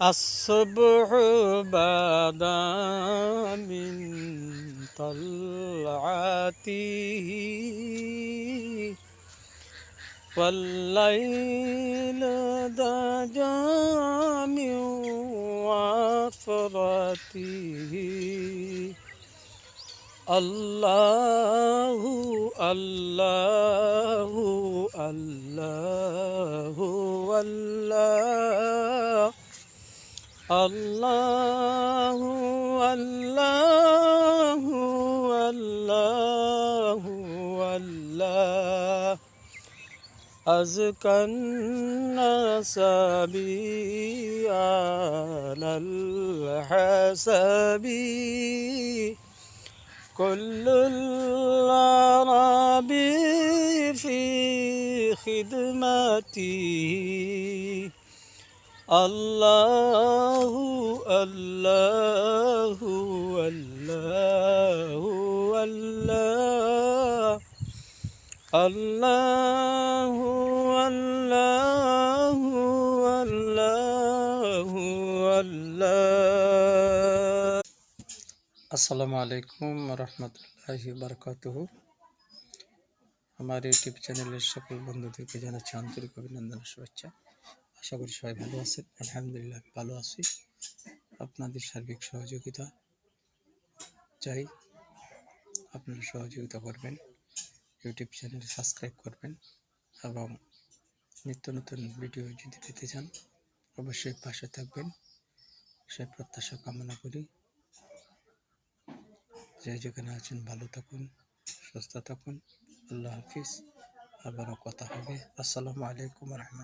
الصبح بدا من طلعته والليل دجى من وفرته الله الله الله الله الله الله الله الله أزكى الناس بي على الحسب كل العرب في خدمتي الله الله الله الله الله الله الله الله আসসালামু আলাইকুম রহমতুল্লাহি বারাকাতুহু। আমার ইউটিউব চ্যানেলের সকল বন্ধুদেরকে জানাচ্ছি আন্তরিক অভিনন্দন ও শুভেচ্ছা। আশা করি সবাই ভালো আছেন। আলহামদুলিল্লাহ ভালো আছি। আপনাদের সার্বিক সহযোগিতা চাই, আপনারা সহযোগিতা করবেন, ইউটিউব চ্যানেল সাবস্ক্রাইব করবেন এবং নিত্য নতুন ভিডিও যদি পেতে চান অবশ্যই পাশে থাকবেন, সে প্রত্যাশা কামনা করি। যে যেখানে আছেন ভালো থাকুন, সুস্থ থাকুন। আল্লাহ হাফিজ। আবারও কথা হবে। আসসালামু আলাইকুম রহমতুল্লাহ।